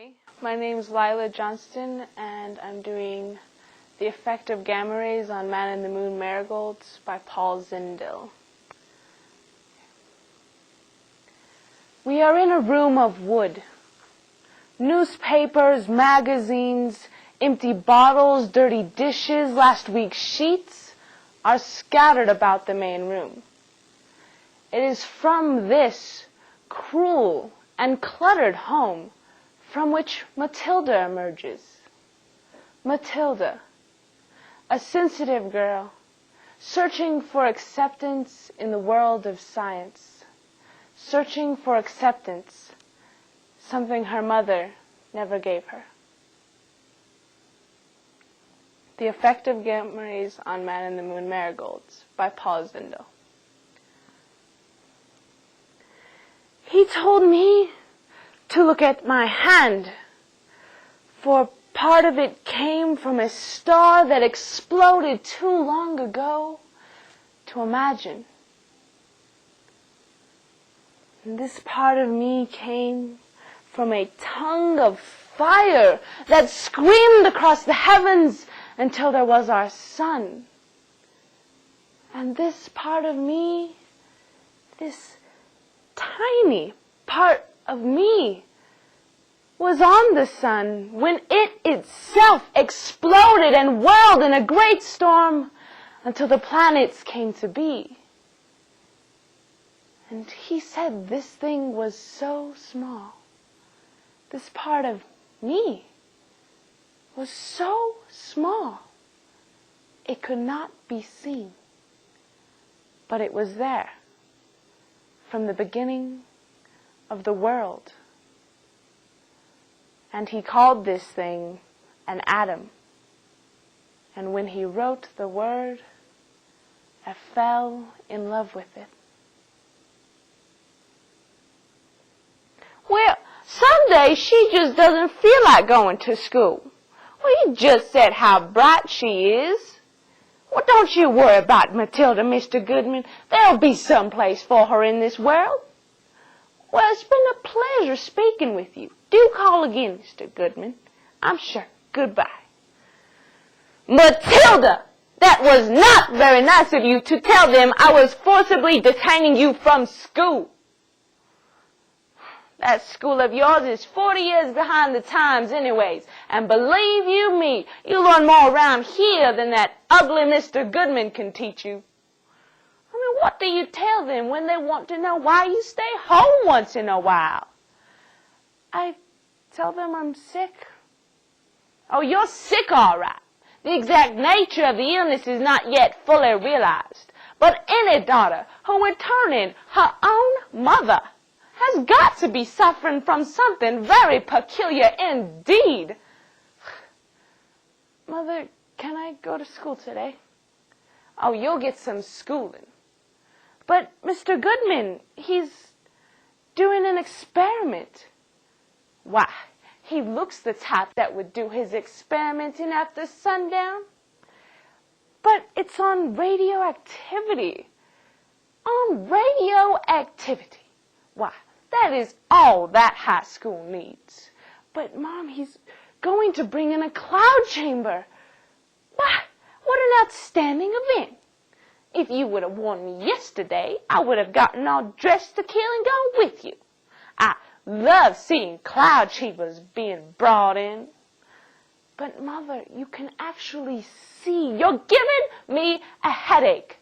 Hey, my name is Lyla Johnson, and I'm doing The Effect of Gamma Rays on Man in the Moon Marigolds by Paul Zindel. We are in a room of wood. Newspapers, magazines, empty bottles, dirty dishes, last week's sheets are scattered about the main room. It is from this cruel and cluttered home from which Matilda emerges. Matilda, a sensitive girl, searching for acceptance in the world of science, searching for acceptance, something her mother never gave her. The Effect of Gamma Rays on Man in the Moon Marigolds by Paul Zindel. He told me to look at my hand, for part of it came from a star that exploded too long ago to imagine. And this part of me came from a tongue of fire that screamed across the heavens until there was our sun. And this part of me, this tiny part of me, was on the sun when it itself exploded and whirled in a great storm until the planets came to be. And he said this thing was so small. This part of me was so small it could not be seen. But it was there from the beginning of the world. And he called this thing an atom. And when he wrote the word, I fell in love with it. Well, some days she just doesn't feel like going to school. Well, you just said how bright she is. Well, don't you worry about Matilda, Mr. Goodman. There'll be some place for her in this world. Well, it's been a pleasure speaking with you. Do call again, Mr. Goodman. I'm sure. Goodbye. Matilda! That was not very nice of you to tell them I was forcibly detaining you from school. That school of yours is 40 years behind the times anyways. And believe you me, you learn more around here than that ugly Mr. Goodman can teach you. I mean, what do you tell them when they want to know why you stay home once in a while? I tell them I'm sick. Oh, you're sick, all right. The exact nature of the illness is not yet fully realized. But any daughter who returning her own mother has got to be suffering from something very peculiar indeed. Mother, can I go to school today? Oh, you'll get some schooling. But Mr. Goodman, he's doing an experiment. Why, he looks the type that would do his experimenting after sundown. But it's on radioactivity. On radioactivity. Why, that is all that high school needs. But, Mom, he's going to bring in a cloud chamber. Why, what an outstanding event. If you would have warned me yesterday, I would have gotten all dressed to kill and gone with you. I love seeing cloud chambers being brought in. But, Mother, you can actually see. You're giving me a headache.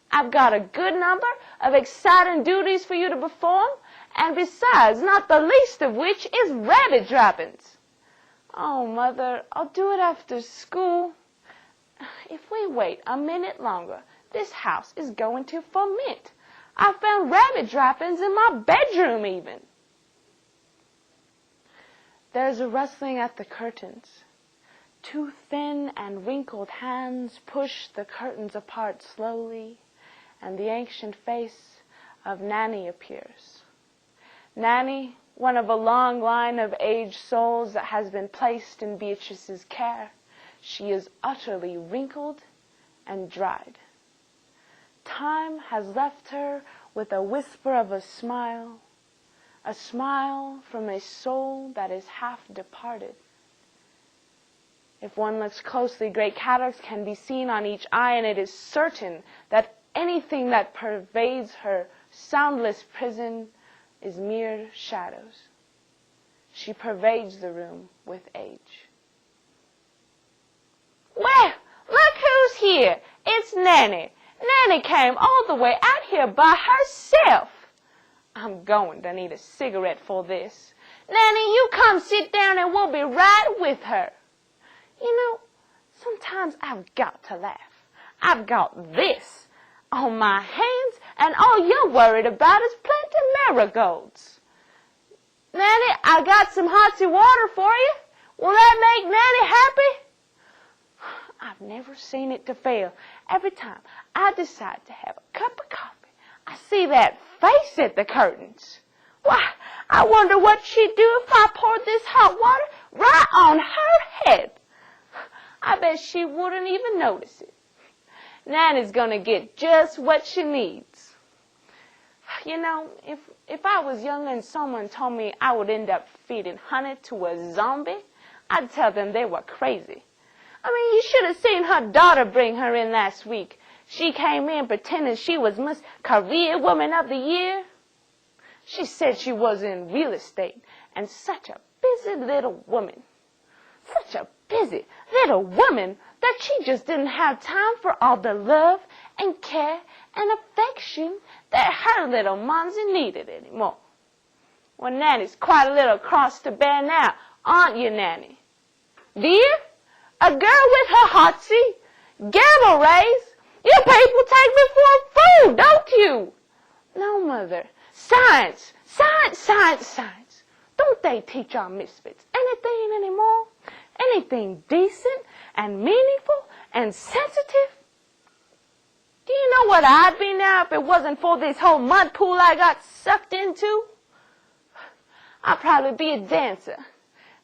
I've got a good number of exciting duties for you to perform, and besides, not the least of which is rabbit droppings. Oh, Mother, I'll do it after school. If we wait a minute longer, this house is going to ferment. I found rabbit droppings in my bedroom even. There's a rustling at the curtains. Two thin and wrinkled hands push the curtains apart slowly, and the ancient face of Nanny appears. Nanny, one of a long line of aged souls that has been placed in Beatrice's care. She is utterly wrinkled and dried. Time has left her with a whisper of a smile, a smile from a soul that is half departed. If one looks closely, great cataracts can be seen on each eye, and it is certain that anything that pervades her soundless prison is mere shadows. She pervades the room with age. Well, look who's here. It's Nanny. Nanny came all the way out here by herself. I'm going to need a cigarette for this. Nanny, you come sit down and we'll be right with her. You know, sometimes I've got to laugh. I've got this on my hands, and all you're worried about is plenty marigolds. Nanny, I got some hot water for you. Will that make Nanny happy? I've never seen it to fail. Every time I decide to have a cup of coffee, I see that face at the curtains. Why, I wonder what she'd do if I poured this hot water right on her head. I bet she wouldn't even notice it. Nanny's going to get just what she needs. You know, if I was young and someone told me I would end up feeding honey to a zombie, I'd tell them they were crazy. I mean, you should have seen her daughter bring her in last week. She came in pretending she was Miss Career Woman of the Year. She said she was in real estate, and such a busy little woman. Such a busy little woman that she just didn't have time for all the love and care and affection that her little Monzy needed anymore. Well, Nanny's quite a little cross to bear now, aren't you, Nanny? Dear, a girl with her hotsy, gamma rays. You people take me for a fool, don't you? No, Mother. Science, science, science, science. Don't they teach our misfits anything anymore? Anything decent and meaningful and sensitive? Do you know what I'd be now if it wasn't for this whole mud pool I got sucked into? I'd probably be a dancer.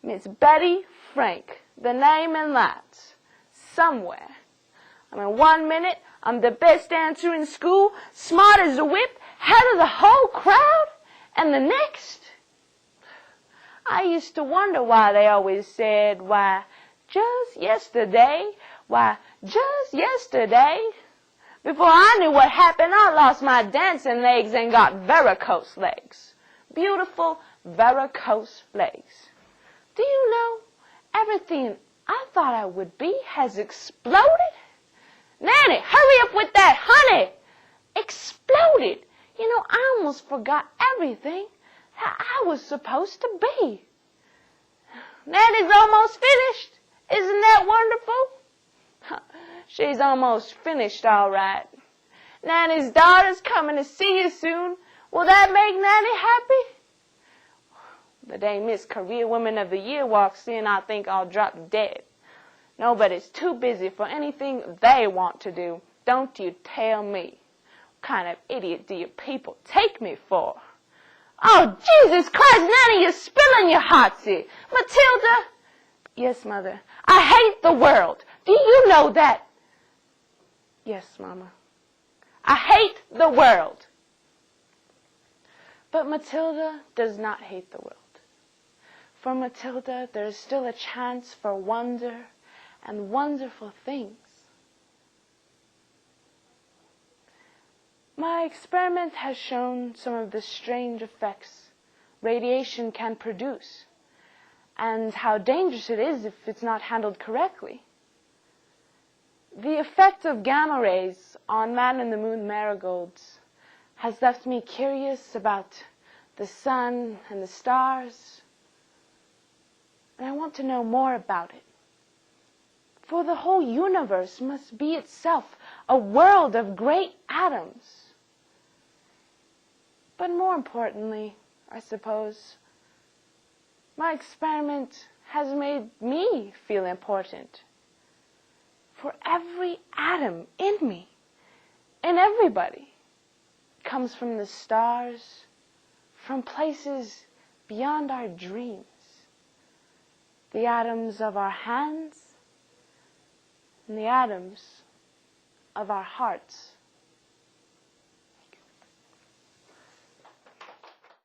Miss Betty Frank, the name and lights, somewhere. I mean, 1 minute I'm the best dancer in school, smart as a whip, head of the whole crowd, and the next, I used to wonder why they always said, why, just yesterday, Before I knew what happened, I lost my dancing legs and got varicose legs. Beautiful varicose legs. Do you know, everything I thought I would be has exploded? Nanny, hurry up with that honey! Exploded! You know, I almost forgot everything that I was supposed to be. Nanny's almost finished. Isn't that wonderful? She's almost finished, all right. Nanny's daughter's coming to see you soon. Will that make Nanny happy? The day Miss Career Woman of the Year walks in, I think I'll drop dead. Nobody's too busy for anything they want to do. Don't you tell me. What kind of idiot do you people take me for? Oh, Jesus Christ, Nanny, you're spilling your hotsy. Matilda. Yes, Mother. I hate the world. Do you know that? Yes, Mama. I hate the world. But Matilda does not hate the world. For Matilda, there is still a chance for wonder and wonderful things. My experiment has shown some of the strange effects radiation can produce, and how dangerous it is if it's not handled correctly. The effect of gamma rays on man and the Moon Marigolds has left me curious about the sun and the stars, and I want to know more about it. For the whole universe must be itself a world of great atoms. But more importantly, I suppose, my experiment has made me feel important. For every atom in me, in everybody, comes from the stars, from places beyond our dreams. The atoms of our hands, and the atoms of our hearts.